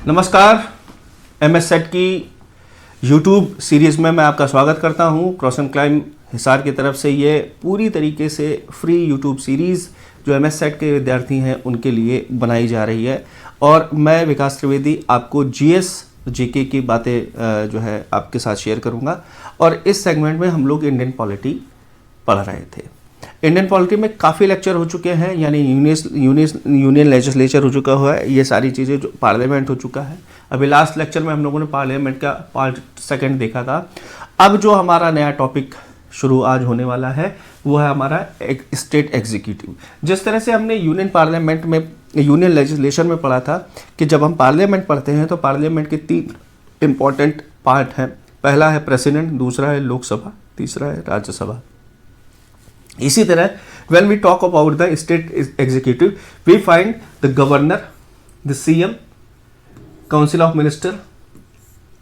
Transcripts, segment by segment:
नमस्कार, MS set की YouTube series में मैं आपका स्वागत करता हूं। क्रॉस एंड क्लाइम हिसार की तरफ से ये पूरी तरीके से फ्री यूट्यूब सीरीज़ जो एमएस सेट के विद्यार्थी हैं उनके लिए बनाई जा रही है और मैं विकास त्रिवेदी आपको जीएस जीके की बातें जो है आपके साथ शेयर करूंगा। और इस सेगमेंट में हम लोग इंडियन पॉलिटी पढ़ रहे थे। इंडियन पॉलिटी में काफ़ी लेक्चर हो चुके हैं, यानी यूनियन लेजिस्लेचर हो चुका हुआ है, ये सारी चीज़ें जो पार्लियामेंट हो चुका है। अभी लास्ट लेक्चर में हम लोगों ने पार्लियामेंट का पार्ट सेकंड देखा था। अब जो हमारा नया टॉपिक शुरू आज होने वाला है वो है हमारा स्टेट एग्जीक्यूटिव। जिस तरह से हमने यूनियन पार्लियामेंट में यूनियन लेजिस्लेशन में पढ़ा था कि जब हम पार्लियामेंट पढ़ते हैं तो पार्लियामेंट के 3 इंपॉर्टेंट पार्ट हैं। पहला है प्रेसिडेंट, दूसरा है लोकसभा, तीसरा है राज्यसभा। इसी तरह when we talk about the state executive, we find the governor, the CM, council of minister,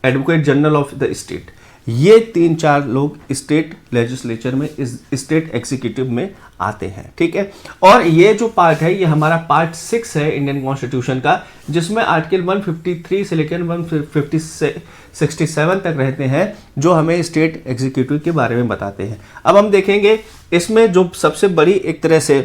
advocate general of the state। ये 3-4 लोग स्टेट लेजिस्लेचर में स्टेट एग्जीक्यूटिव में आते हैं, ठीक है। और ये जो पार्ट है ये हमारा पार्ट 6 है इंडियन कॉन्स्टिट्यूशन का, जिसमें आर्टिकल 153 से लेकर 167 तक रहते हैं जो हमें स्टेट एग्जीक्यूटिव के बारे में बताते हैं। अब हम देखेंगे इसमें जो सबसे बड़ी एक तरह से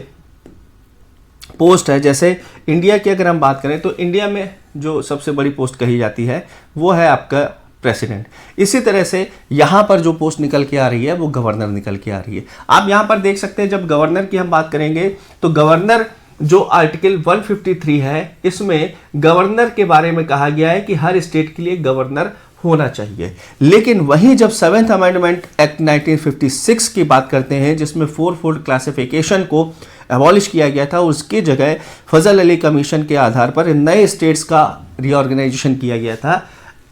पोस्ट है, जैसे इंडिया की अगर हम बात करें तो इंडिया में जो सबसे बड़ी पोस्ट कही जाती है वो है आपका प्रेसिडेंट। इसी तरह से यहाँ पर जो पोस्ट निकल के आ रही है वो गवर्नर निकल के आ रही है। आप यहाँ पर देख सकते हैं, जब गवर्नर की हम बात करेंगे तो गवर्नर जो आर्टिकल 153 है इसमें गवर्नर के बारे में कहा गया है कि हर स्टेट के लिए गवर्नर होना चाहिए। लेकिन वहीं जब 7th अमेंडमेंट एक्ट 1956 की बात करते हैं जिसमें 4-फोल्ड क्लासिफिकेशन को एबॉलिश किया गया था, उसकी जगह फजल अली कमीशन के आधार पर नए स्टेट्स का रीऑर्गेनाइजेशन किया गया था।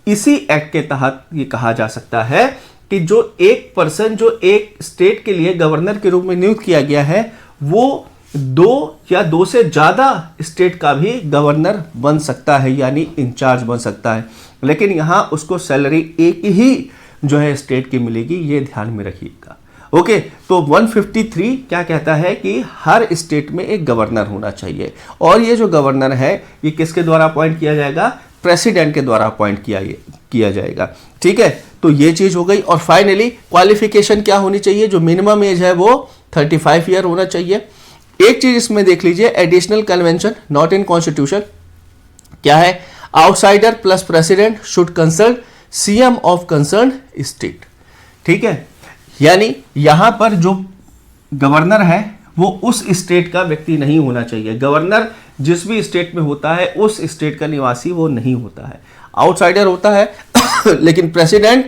इसी एक्ट के तहत ये कहा जा सकता है कि जो एक पर्सन जो एक स्टेट के लिए गवर्नर के रूप में नियुक्त किया गया है वो 2 या 2 से ज्यादा स्टेट का भी गवर्नर बन सकता है, यानी इंचार्ज बन सकता है। लेकिन यहां उसको सैलरी एक ही जो है स्टेट की मिलेगी, ये ध्यान में रखिएगा। ओके, तो 153 क्या कहता है कि हर स्टेट में एक गवर्नर होना चाहिए और ये जो गवर्नर है ये किसके द्वारा अपॉइंट किया जाएगा? प्रेसिडेंट के द्वारा अपॉइंट किया जाएगा, ठीक है। तो ये चीज हो गई। और फाइनली क्वालिफिकेशन क्या होनी चाहिए? जो मिनिमम एज है वो 35 ईयर होना चाहिए। एक चीज इसमें देख लीजिए, additional convention not in constitution क्या है? Outsider plus president should consult CM of concern state, ठीक है। यानी यहां पर जो गवर्नर है वो उस स्टेट का व्यक्ति नहीं होना चाहिए। गवर्नर जिस भी स्टेट में होता है उस स्टेट का निवासी वो नहीं होता है, आउटसाइडर होता है। लेकिन प्रेसिडेंट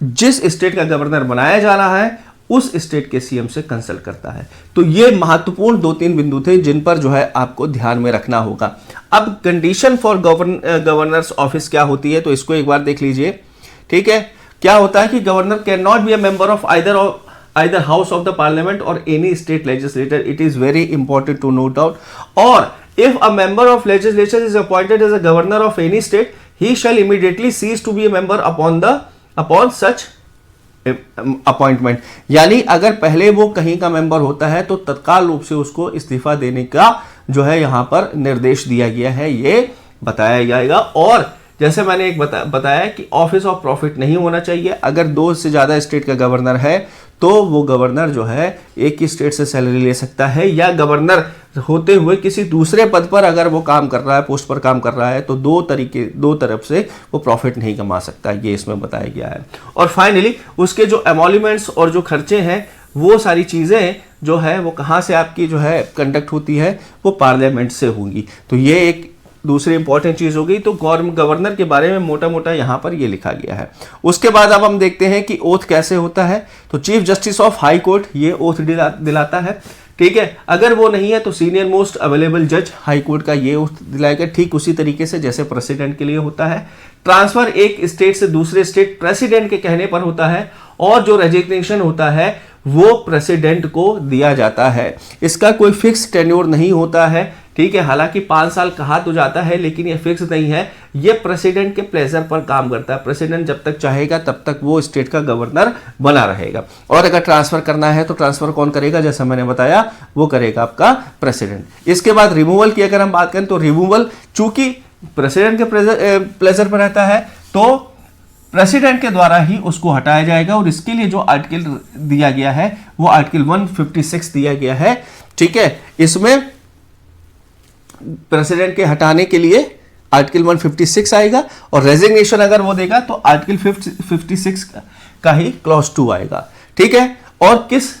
जिस स्टेट का गवर्नर बनाया जा रहा है उस स्टेट के सीएम से कंसल्ट करता है। तो ये महत्वपूर्ण 2-3 बिंदु थे जिन पर जो है आपको ध्यान में रखना होगा। अब कंडीशन फॉर गवर्नर्स ऑफिस क्या होती है तो इसको एक बार देख लीजिए, ठीक है। क्या होता है कि governor can not be a member of either house of the parliament or any state legislature. It is very important to note out. Or if a member of legislature is appointed as a governor of any state, he shall immediately cease to be a member upon such appointment. यानी अगर पहले वो कहीं का member होता है तो तत्काल रूप से उसको इस्तीफा देने का जो है यहां पर निर्देश दिया गया है, ये बताया जाएगा। और जैसे मैंने एक बताया कि ऑफिस ऑफ प्रॉफिट नहीं होना चाहिए। अगर 2 से ज्यादा स्टेट का गवर्नर है तो वो गवर्नर जो है एक ही स्टेट से सैलरी ले सकता है, या गवर्नर होते हुए किसी दूसरे पद पर अगर वो काम कर रहा है, पोस्ट पर काम कर रहा है तो 2 तरफ से वो प्रॉफिट नहीं कमा सकता, ये इसमें बताया गया है। और फाइनली उसके जो एमोल्यूमेंट्स और जो खर्चे हैं वो सारी चीजें जो है वो कहाँ से आपकी जो है कंडक्ट होती है, वो पार्लियामेंट से होंगी। तो ये एक दूसरी इंपॉर्टेंट चीज हो गई। तो गवर्नर के बारे में मोटा मोटा यहां पर ये लिखा गया है। उसके बाद अब हम देखते हैं कि ओथ कैसे होता है। तो chief justice of high court ये ओथ दिलाता है, ठीक है। अगर वो नहीं है तो सीनियर मोस्ट अवेलेबल जज हाई कोर्ट का ये ओथ दिलाएगा, ठीक उसी तरीके से जैसे प्रेसिडेंट के लिए होता है। ट्रांसफर एक स्टेट से दूसरे स्टेट प्रेसिडेंट के कहने पर होता है और जो रेजिग्नेशन होता है वो प्रेसिडेंट को दिया जाता है। इसका कोई फिक्स टेन्योर नहीं होता है, ठीक है। हालांकि 5 साल कहा तो जाता है लेकिन ये फिक्स नहीं है, ये प्रेसिडेंट के प्लेजर पर काम करता है। प्रेसिडेंट जब तक चाहेगा तब तक वो स्टेट का गवर्नर बना रहेगा। और अगर ट्रांसफर करना है तो ट्रांसफर कौन करेगा? जैसा मैंने बताया वो करेगा आपका प्रेसिडेंट। इसके बाद रिमूवल की अगर हम बात करें तो रिमूवल, चूंकि प्रेसिडेंट के प्लेजर पर रहता है तो प्रेसिडेंट के द्वारा ही उसको हटाया जाएगा, और इसके लिए जो आर्टिकल दिया गया है वो आर्टिकल 156 दिया गया है। ठीक है, इसमें प्रेसिडेंट के हटाने के लिए आर्टिकल 156 आएगा, और रेजिग्नेशन अगर वो देगा तो आर्टिकल 56 का ही क्लॉज 2 आएगा। ठीक है, और किस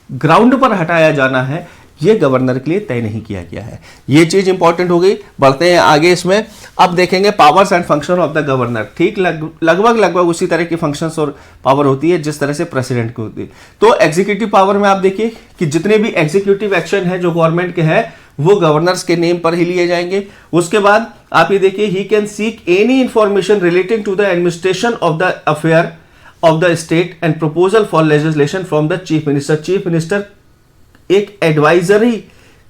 ग्राउंड पर हटाया जाना है ये गवर्नर के लिए तय नहीं किया गया है। ये चीज इंपॉर्टेंट हो गई। बढ़ते हैं आगे इसमें, अब देखेंगे powers and function of the governor. ठीक, लगभग उसी तरह की फंक्शंस और पावर होती है जिस तरह से प्रेसिडेंट की होती है। तो एग्जीक्यूटिव पावर में आप देखिए कि जितने भी एग्जीक्यूटिव एक्शन है जो गवर्नमेंट के हैं वो गवर्नर्स के नेम पर ही लिए जाएंगे। उसके बाद आप ये देखिए, he can seek any information relating to the administration of the affair of the state and proposal for legislation from the chief minister. Chief minister एक एडवाइजरी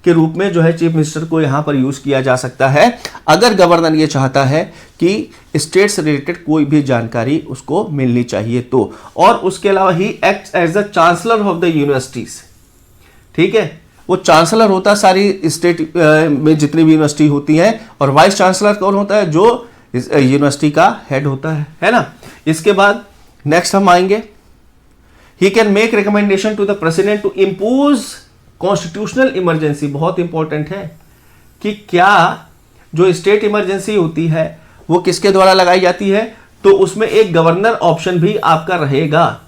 के रूप में जो है चीफ मिनिस्टर को यहां पर यूज किया जा सकता है अगर गवर्नर ये चाहता है कि स्टेट से रिलेटेड कोई भी जानकारी उसको मिलनी चाहिए तो। और उसके अलावा he act as the chancellor of the universities. ठीक है, वो चांसलर होता है सारी स्टेट में जितनी भी यूनिवर्सिटी होती है, और वाइस चांसलर कौन होता है, जो यूनिवर्सिटी का हेड होता है ना। इसके बाद नेक्स्ट हम आएंगे, he can make recommendation to the president to impose constitutional emergency. बहुत इंपॉर्टेंट है कि क्या जो स्टेट इमरजेंसी होती है वो किसके द्वारा लगाई जाती है, तो उसमें एक गवर्नर ऑप्शन भी आपका रहेगा,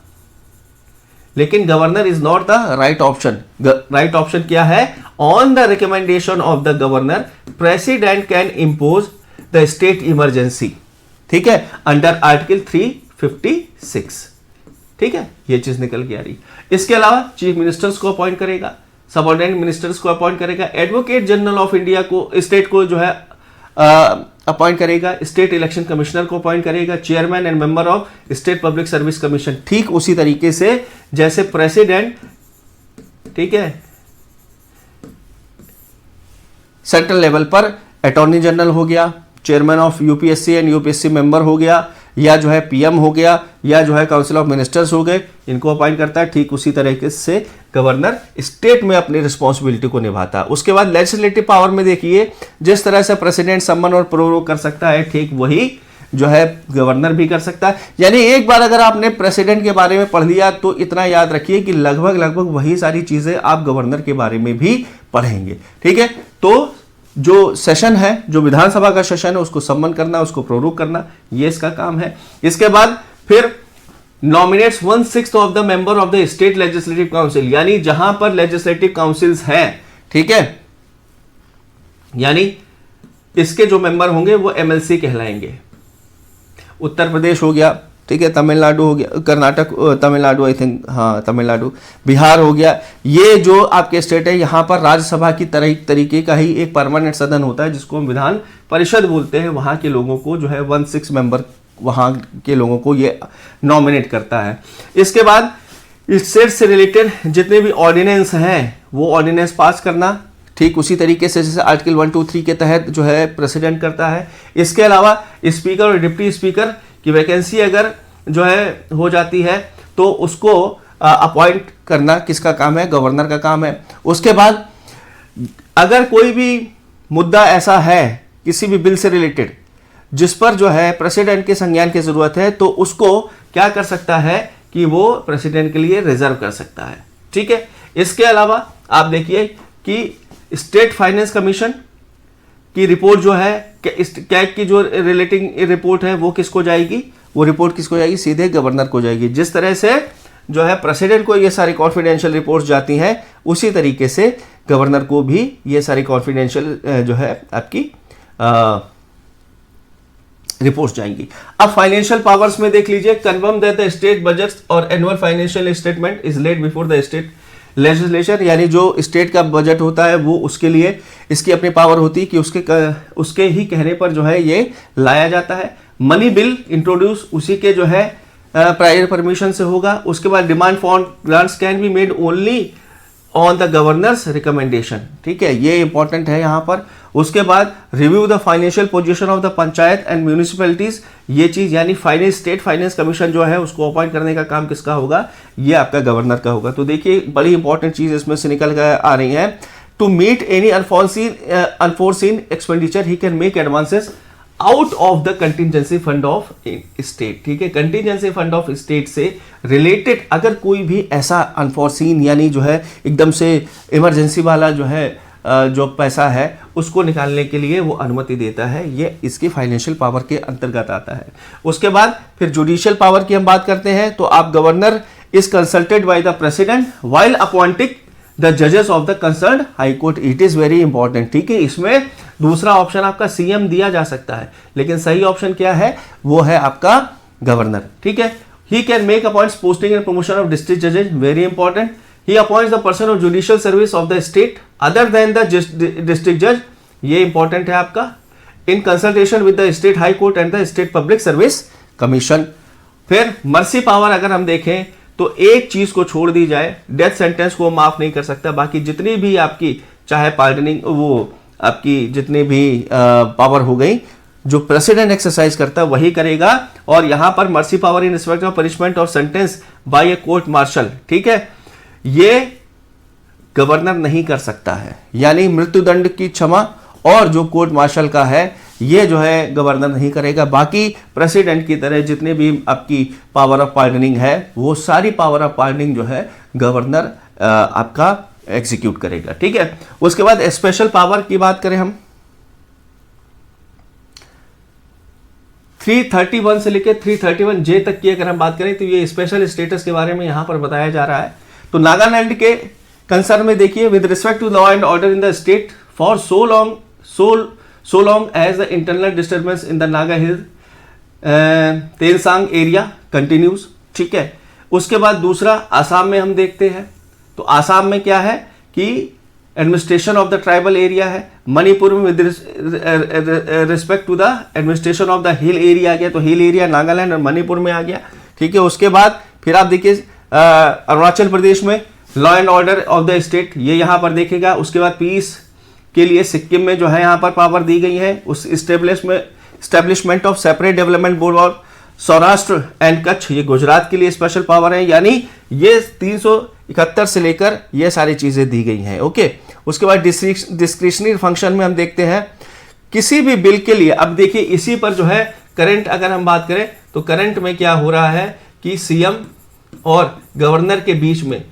लेकिन governor is not the right option. Right option क्या है, on the recommendation of the governor president can impose the state emergency. ठीक है, अंडर आर्टिकल 356। ठीक है, ये चीज निकल के आ रही। इसके अलावा चीफ मिनिस्टर्स को अपॉइंट करेगा, सबऑर्डिनेट मिनिस्टर्स को अपॉइंट करेगा, एडवोकेट जनरल ऑफ इंडिया को स्टेट को जो है अपॉइंट करेगा, स्टेट इलेक्शन कमिश्नर को अपॉइंट करेगा, chairman and member of state public service commission. ठीक उसी तरीके से जैसे प्रेसिडेंट, ठीक है, सेंट्रल लेवल पर अटॉर्नी जनरल हो गया, chairman of UPSC and UPSC member हो गया, या जो है पीएम हो गया, या जो है काउंसिल ऑफ मिनिस्टर्स हो गए, इनको अपॉइंट करता है। ठीक उसी तरीके से गवर्नर स्टेट में अपनी रिस्पॉन्सिबिलिटी को निभाता है। उसके बाद लेजिस्लेटिव पावर में देखिए, जिस तरह से प्रेसिडेंट सम्मन और प्रोरोग कर सकता है, ठीक वही जो है गवर्नर भी कर सकता है। यानी एक बार अगर आपने प्रेसिडेंट के बारे में पढ़ लिया तो इतना याद रखिए कि लगभग वही सारी चीजें आप गवर्नर के बारे में भी पढ़ेंगे। ठीक है, तो जो सेशन है, जो विधानसभा का सेशन है, उसको सम्मन करना, उसको प्रोरोग करना, ये इसका काम है। इसके बाद फिर nominates 1/6 of the member of the state legislative council, यानी जहां पर लेजिस्लेटिव काउंसिल्स हैं, ठीक है, यानी इसके जो मेंबर होंगे वो एमएलसी कहलाएंगे। उत्तर प्रदेश हो गया, ठीक है, तमिलनाडु हो गया, कर्नाटक, तमिलनाडु आई थिंक, हाँ तमिलनाडु, बिहार हो गया। ये जो आपके स्टेट है, यहाँ पर राज्यसभा की तरीके का ही एक परमानेंट सदन होता है जिसको हम विधान परिषद बोलते हैं। वहाँ के लोगों को जो है 1/6 मेंबर वहाँ के लोगों को ये नॉमिनेट करता है। इसके बाद स्टेट से रिलेटेड जितने भी ऑर्डिनेंस हैं वो ऑर्डिनेंस पास करना, ठीक उसी तरीके से जैसे आर्टिकल 1, 2, 3 के तहत जो है प्रेसिडेंट करता है। इसके अलावा स्पीकर और डिप्टी स्पीकर की वैकेंसी अगर जो है हो जाती है तो उसको अपॉइंट करना किसका काम है, गवर्नर का काम है। उसके बाद अगर कोई भी मुद्दा ऐसा है किसी भी बिल से रिलेटेड जिस पर जो है प्रेसिडेंट के संज्ञान की जरूरत है, तो उसको क्या कर सकता है कि वो प्रेसिडेंट के लिए रिजर्व कर सकता है। ठीक है, इसके अलावा आप देखिए कि स्टेट फाइनेंस कमीशन की रिपोर्ट जो है, कैग की जो रिलेटिंग रिपोर्ट है वो किसको जाएगी, वो रिपोर्ट किसको जाएगी, सीधे गवर्नर को जाएगी। जिस तरह से जो है प्रेसिडेंट को ये सारी कॉन्फिडेंशियल रिपोर्ट्स जाती हैं, उसी तरीके से गवर्नर को भी ये सारी कॉन्फिडेंशियल जो है आपकी रिपोर्ट्स जाएंगी। अब फाइनेंशियल पावर्स में देख लीजिए, confirm that the state budget और annual financial statement is laid before the state legislation, यानी जो स्टेट का बजट होता है वो उसके लिए इसकी अपनी पावर होती है कि उसके ही कहने पर जो है ये लाया जाता है। मनी बिल इंट्रोड्यूस उसी के जो है प्रायर परमिशन से होगा। उसके बाद demand for grants can be made only on the governors recommendation, ठीक है, ये इंपॉर्टेंट है यहाँ पर। उसके बाद review the financial position of the panchayat and municipalities, ये चीज यानी फाइनेंस, स्टेट फाइनेंस कमीशन जो है उसको अपॉइंट करने का काम किसका होगा, ये आपका गवर्नर का होगा। तो देखिए बड़ी इंपॉर्टेंट चीज इसमें से निकल कर आ रही है to meet any unforeseen expenditure he can make advances out of the contingency fund of state. ठीक है, कंटिजेंसी फंड ऑफ स्टेट से रिलेटेड अगर कोई भी ऐसा अनफॉर्सीन यानी जो है एकदम से इमरजेंसी वाला जो है जो पैसा है उसको निकालने के लिए वो अनुमति देता है, ये इसकी फाइनेंशियल पावर के अंतर्गत आता है। उसके बाद फिर जुडिशियल पावर की हम बात करते हैं तो आप governor is consulted by the president while appointing the जजेस of the concerned high court. It is very important. ठीक है, इसमें दूसरा ऑप्शन आपका सीएम दिया जा सकता है, लेकिन सही ऑप्शन क्या है, वो है आपका गवर्नर। ठीक है, he can make appoints posting and promotion of district जजेस, very important. He appoints the person of judicial service of the state other than the district जज, ये इंपॉर्टेंट है आपका, in consultation with the state high court and the state public service commission. फिर mercy power अगर हम देखें तो एक चीज को छोड़ दी जाए, डेथ सेंटेंस को माफ नहीं कर सकता, बाकी जितनी भी आपकी चाहे पार्डनिंग वो आपकी जितनी भी पावर हो गई जो प्रेसिडेंट एक्सरसाइज करता है वही करेगा। और यहां पर mercy power in respect of punishment और sentence by a court martial, ठीक है, ये गवर्नर नहीं कर सकता है, यानी मृत्युदंड की क्षमा और जो कोर्ट मार्शल का है ये जो है गवर्नर नहीं करेगा। बाकी प्रेसिडेंट की तरह जितने भी आपकी पावर ऑफ पार्डनिंग है वो सारी पावर ऑफ पार्डनिंग जो है गवर्नर आपका एग्जीक्यूट करेगा। ठीक है, उसके बाद स्पेशल पावर की बात करें हम 331 से लेकर 331 जे तक की अगर हम बात करें तो ये स्पेशल स्टेटस के बारे में यहां पर बताया जा रहा है। तो नागालैंड के कंसर्न में देखिए, with respect to law and order in the state for so long as the internal disturbance in the Naga Hill Tuensang area continues. ठीक है, उसके बाद दूसरा आसाम में हम देखते हैं तो आसाम में क्या है कि administration of the tribal area है। मणिपुर में with respect to the administration of the hill area आ गया, तो हिल एरिया नागालैंड और मणिपुर में आ गया। ठीक है, उसके बाद फिर आप देखिए अरुणाचल प्रदेश में law and order of the state, ये यहां पर देखेगा। उसके बाद पीस के लिए सिक्किम में जो है यहाँ पर पावर दी गई है, उस establishment of separate development board और सौराष्ट्र एंड कच्छ, ये गुजरात के लिए स्पेशल पावर है, यानी ये 371 से लेकर ये सारी चीजें दी गई हैं। ओके, उसके बाद डिस्क्रिशनरी फंक्शन में हम देखते हैं किसी भी बिल के लिए। अब देखिए इसी पर जो है करंट अगर हम बात करें तो करंट में क्या हो रहा है कि सीएम और गवर्नर के बीच में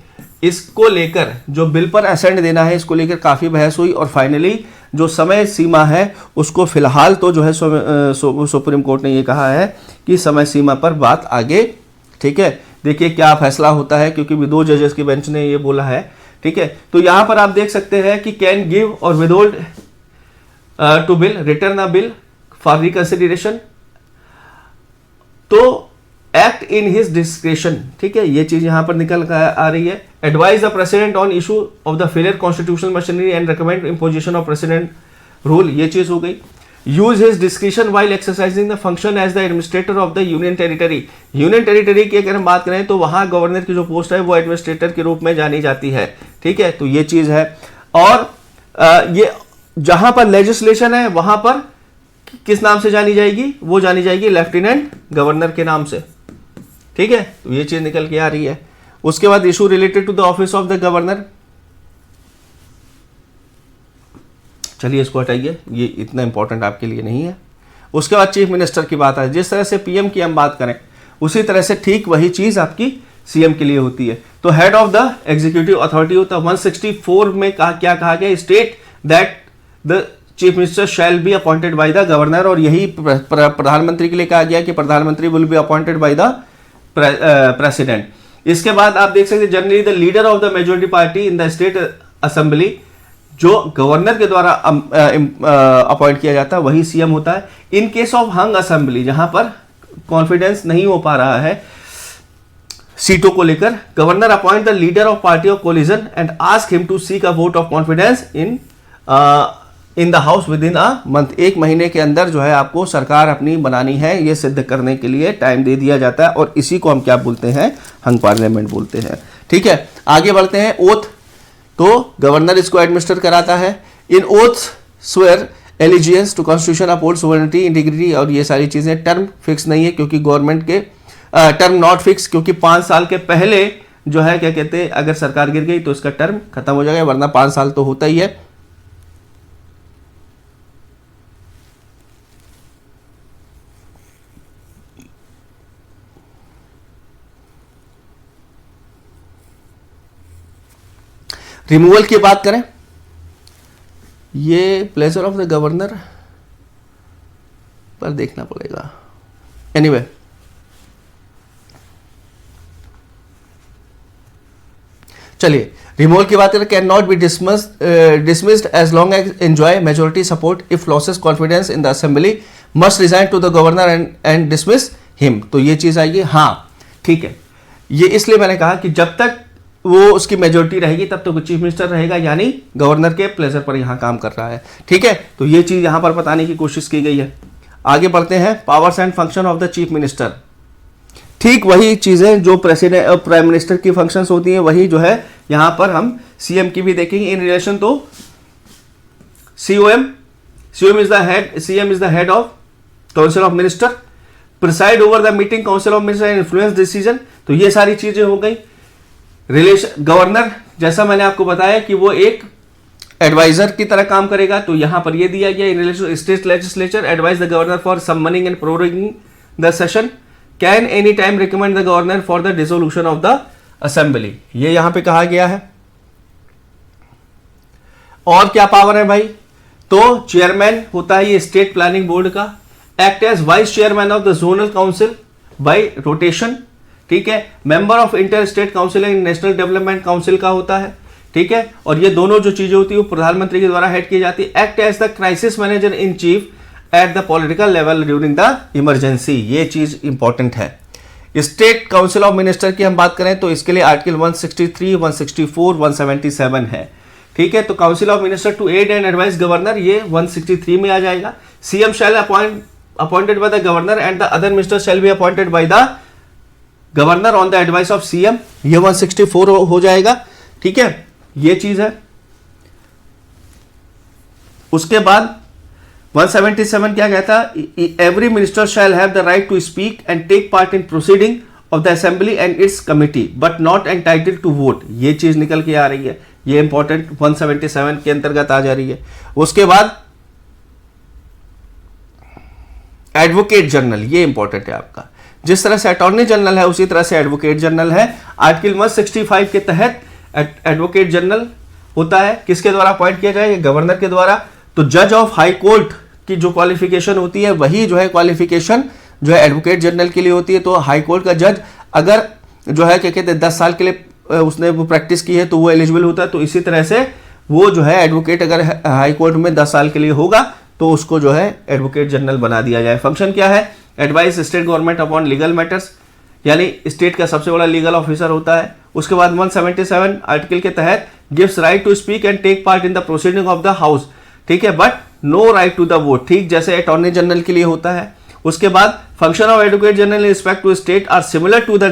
इसको लेकर जो बिल पर असेंट देना है इसको लेकर काफी बहस हुई और फाइनली जो समय सीमा है उसको फिलहाल तो जो है सुप्रीम कोर्ट ने ये कहा है कि समय सीमा पर बात आगे। ठीक है, देखिए क्या फैसला होता है, क्योंकि 2 जजेस की बेंच ने ये बोला है। ठीक है, तो यहां पर आप देख सकते हैं कि can give or withhold to bill, return a bill for reconsideration, तो एक्ट इन हिज डिस्क्रेशन। ठीक है, ये चीज यहां पर निकल आ रही है। Advise the president on issue of the failure constitutional machinery and recommend imposition of president rule, ये चीज हो गई। Use his discretion while exercising the function as the administrator of the union territory. Union territory की अगर हम बात करें तो वहां गवर्नर की जो पोस्ट है वो एडमिनिस्ट्रेटर के रूप में जानी जाती है। ठीक है, तो ये चीज है। और ये जहां पर लेजिस्लेशन है वहां पर किस नाम से जानी जाएगी, वो जानी जाएगी लेफ्टिनेंट गवर्नर के नाम से। ठीक है, तो ये चीज निकल के आ रही है। उसके बाद issue related to the office of the governor, चलिए इसको हटाइए, ये इतना इंपॉर्टेंट आपके लिए नहीं है। उसके बाद चीफ मिनिस्टर की बात है। जिस तरह से पीएम की हम बात करें उसी तरह से ठीक वही चीज आपकी सीएम के लिए होती है। तो head of the executive authority होता है। 164 में क्या कहा गया, state that the chief minister shall be appointed by the governor, और यही प्रधानमंत्री के लिए कहा गया कि प्रधानमंत्री will be appointed by the president. इसके बाद आप देख सकते हैं generally the leader of the majority party in the state assembly, जो गवर्नर के द्वारा अपॉइंट किया जाता है वही सीएम होता है। In case of hung assembly, जहां पर कॉन्फिडेंस नहीं हो पा रहा है सीटों को लेकर, governor appoint the leader of party of coalition and ask him to seek a vote of confidence in the house within a month. 1 महीने के अंदर जो है आपको सरकार अपनी बनानी है, ये सिद्ध करने के लिए टाइम दे दिया जाता है, और इसी को हम क्या बोलते हैं, हंग पार्लियामेंट बोलते हैं। ठीक है, आगे बढ़ते हैं। ओथ, तो गवर्नर इसको एडमिनिस्टर कराता है। In oath swear allegiance to constitution uphold sovereignty integrity, और ये सारी चीजें टर्म फिक्स नहीं है क्योंकि गवर्नमेंट के टर्म नॉट फिक्स, क्योंकि 5 साल के पहले जो है क्या कहते हैं, अगर सरकार गिर गई तो इसका टर्म खत्म हो जाएगा, वरना 5 साल तो होता ही है। रिमूवल की बात करें, ये प्लेजर ऑफ द गवर्नर पर देखना पड़ेगा। एनीवे चलिए, रिमूवल की बात करें, can not be dismissed as long as enjoy majority support, if loses confidence in the assembly must resign to the governor and dismiss him. तो ये चीज आएगी, हाँ ठीक है। ये इसलिए मैंने कहा कि जब तक वो उसकी मेजोरिटी रहेगी तब तक चीफ मिनिस्टर रहेगा, यानी गवर्नर के प्लेजर पर यहां काम कर रहा है, ठीक है। तो ये चीज यहां पर बताने की कोशिश की गई है। आगे बढ़ते हैं, powers and function of the chief minister. ठीक वही चीजें जो प्रेसिडेंट प्राइम मिनिस्टर की फंक्शंस होती हैं, वही जो है यहां पर हम सीएम की भी देखेंगे in relation to CM is the head of council of minister, preside over the meeting council of minister and influence decision. तो ये सारी चीजें हो गई। रिलेशन गवर्नर, जैसा मैंने आपको बताया कि वो एक एडवाइजर की तरह काम करेगा, तो यहां पर ये दिया गया, in relation state legislature advise the governor for summoning and proroguing the session, can any time recommend the governor for the dissolution of the assembly. ये यहां पे कहा गया है। और क्या पावर है भाई, तो चेयरमैन होता है ये स्टेट प्लानिंग बोर्ड का, act as vice chairman of the zonal council by rotation, ठीक है। Member of inter state council and national development council का होता है, ठीक है। और ये दोनों जो चीजें होती है वो प्रधानमंत्री के द्वारा हेड की जाती है। Act as the crisis manager in chief at the political level during the emergency. ये चीज इंपॉर्टेंट है। स्टेट काउंसिल ऑफ मिनिस्टर की हम बात करें तो इसके लिए आर्टिकल 163, 164, 177 है, ठीक है। तो council of minister to aid and advise governor, ये 163 में आ जाएगा। CM shall appointed by the governor and the other minister shall be appointed by the governor on the advice of CM, ये 164 हो जाएगा, ठीक है। ये चीज है। उसके बाद 177 क्या कहता है, every minister shall have the right to speak and take part in proceeding of the assembly and its committee but not entitled to vote. ये चीज निकल के आ रही है, ये इंपॉर्टेंट 177 के अंतर्गत आ जा रही है। उसके बाद एडवोकेट जनरल, ये इंपॉर्टेंट है आपका। जिस तरह से अटॉर्नी जनरल है उसी तरह से एडवोकेट जनरल है। आर्टिकल 165 के तहत एडवोकेट जनरल होता है, किसके द्वारा अपॉइंट किया जाए, गवर्नर के द्वारा। तो जज ऑफ हाई कोर्ट की जो क्वालिफिकेशन होती है वही जो है क्वालिफिकेशन जो है एडवोकेट जनरल के लिए होती है। तो हाई कोर्ट का जज अगर जो है क्या कहते हैं 10 साल के लिए उसने वो प्रैक्टिस की है तो वो एलिजिबल होता है। तो इसी तरह से वो जो है एडवोकेट अगर हाई कोर्ट में 10 साल के लिए होगा तो उसको जो है एडवोकेट जनरल बना दिया जाए। फंक्शन क्या है, advice state government upon legal matters, यानी स्टेट का सबसे बड़ा लीगल ऑफिसर होता है। उसके बाद 177 आर्टिकल के तहत gives right to speak and take part in the proceeding of the house, ठीक है, but no right to the vote, ठीक जैसे अटॉर्नी जनरल के लिए होता है। उसके बाद function of advocate general in respect to state are similar to the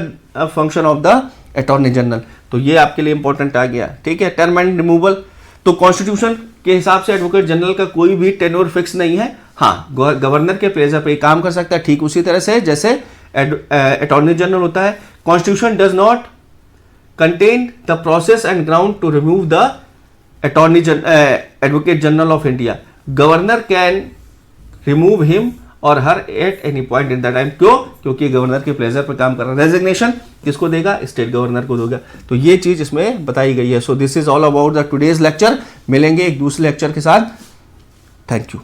function of the attorney general. तो ये आपके लिए इंपॉर्टेंट आ गया, ठीक है। टर्म एंड रिमूवल, तो कॉन्स्टिट्यूशन के हिसाब से एडवोकेट जनरल का कोई भी टेन्योर फिक्स नहीं है। हाँ, गवर्नर के प्लेजर पे काम कर सकता है, ठीक उसी तरह से जैसे अटॉर्नी जनरल होता है। Constitution does not contain the process and ground to remove the advocate general of India. Governor can remove him or her at any point in the time. क्यों? क्योंकि गवर्नर के प्लेजर पर काम कर रहा है। रेजिग्नेशन किसको देगा? स्टेट गवर्नर को देगा। तो ये चीज इसमें बताई गई है। So this is all about the today's lecture. मिलेंगे एक दूसरे लेक्चर के साथ। Thank you.